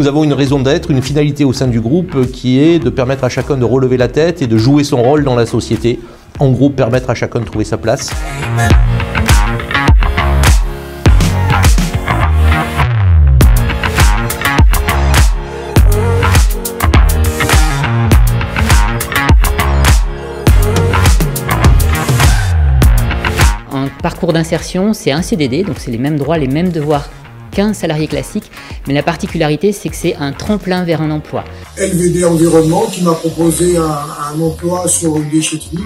Nous avons une raison d'être, une finalité au sein du groupe qui est de permettre à chacun de relever la tête et de jouer son rôle dans la société. En gros, permettre à chacun de trouver sa place. Un parcours d'insertion, c'est un CDD, donc c'est les mêmes droits, les mêmes devoirs qu'un salarié classique, mais la particularité, c'est que c'est un tremplin vers un emploi. LVD Environnement qui m'a proposé un emploi sur une déchetterie.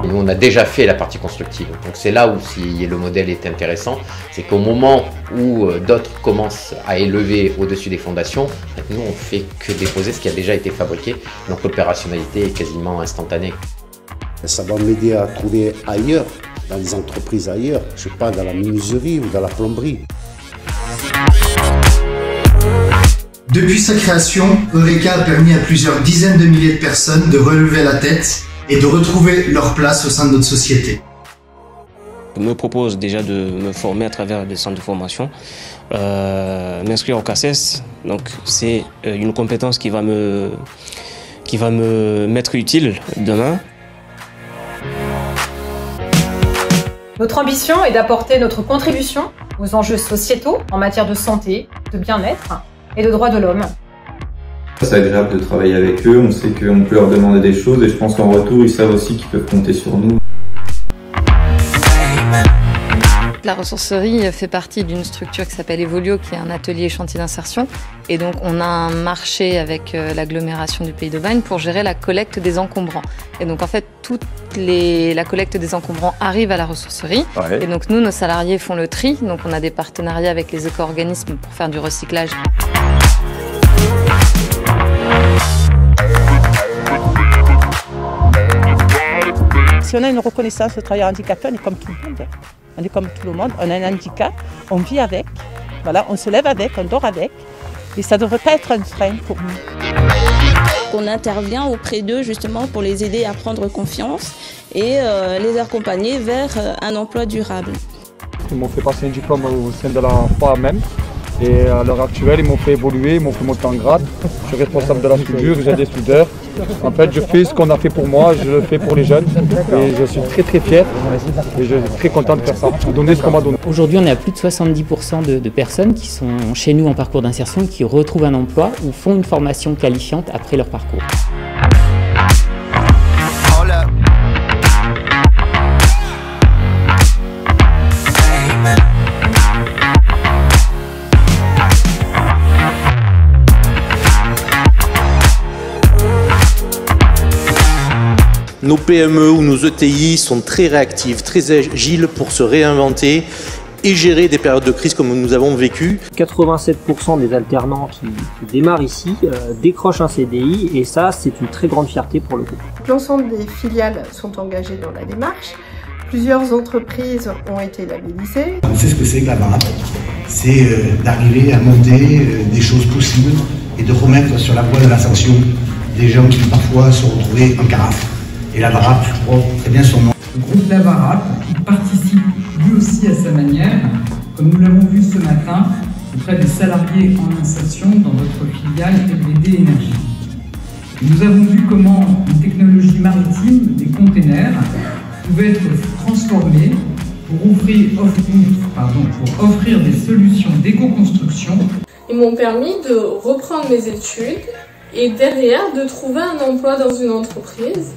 Nous, on a déjà fait la partie constructive, donc c'est là où si le modèle est intéressant, c'est qu'au moment où d'autres commencent à élever au-dessus des fondations, nous on fait que déposer ce qui a déjà été fabriqué, donc l'opérationnalité est quasiment instantanée. Ça va m'aider à trouver ailleurs, dans les entreprises ailleurs, je sais pas, dans la menuiserie ou dans la plomberie. Depuis sa création, Eureka a permis à plusieurs dizaines de milliers de personnes de relever la tête et de retrouver leur place au sein de notre société. Je me propose déjà de me former à travers des centres de formation, m'inscrire au CACES, donc c'est une compétence qui va me m'être utile demain. Notre ambition est d'apporter notre contribution aux enjeux sociétaux en matière de santé, de bien-être et de droits de l'homme. C'est agréable de travailler avec eux, on sait qu'on peut leur demander des choses et je pense qu'en retour, ils savent aussi qu'ils peuvent compter sur nous. La ressourcerie fait partie d'une structure qui s'appelle Evolio, qui est un atelier chantier d'insertion. Et donc on a un marché avec l'agglomération du Pays d'Aubagne pour gérer la collecte des encombrants. Et donc en fait, la collecte des encombrants arrive à la ressourcerie. Ouais. Et donc nous, nos salariés font le tri. Donc on a des partenariats avec les éco-organismes pour faire du recyclage. Si on a une reconnaissance de travailleur handicapé, on est comme tout le monde. On est comme tout le monde, on a un handicap, on vit avec, voilà, on se lève avec, on dort avec. Et ça ne devrait pas être un frein pour nous. On intervient auprès d'eux justement pour les aider à prendre confiance et les accompagner vers un emploi durable. Ils m'ont fait passer un diplôme au sein de la FOA même. Et à l'heure actuelle, ils m'ont fait évoluer, ils m'ont fait monter en grade. Je suis responsable de la soudure, j'ai des soudeurs. En fait, je fais ce qu'on a fait pour moi, je le fais pour les jeunes. Et je suis très très fier et je suis très content de faire ça, de donner ce qu'on m'a donné. Aujourd'hui, on est à plus de 70% de personnes qui sont chez nous en parcours d'insertion, qui retrouvent un emploi ou font une formation qualifiante après leur parcours. Nos PME ou nos ETI sont très réactives, très agiles pour se réinventer et gérer des périodes de crise comme nous avons vécu. 87% des alternants qui démarrent ici décrochent un CDI et ça, c'est une très grande fierté pour le groupe. L'ensemble des filiales sont engagées dans la démarche. Plusieurs entreprises ont été labellisées. On sait ce que c'est que la VARAP. C'est d'arriver à monter des choses possibles et de remettre sur la voie de l'ascension des gens qui parfois se retrouvaient en carafe. Et la VARAP porte très bien son nom. Le groupe La VARAP participe lui aussi à sa manière, comme nous l'avons vu ce matin, auprès des salariés en insertion dans notre filiale LVD Énergie. Nous avons vu comment une technologie maritime, des containers, pouvait être transformée pour offrir des solutions d'éco-construction. Ils m'ont permis de reprendre mes études et derrière de trouver un emploi dans une entreprise.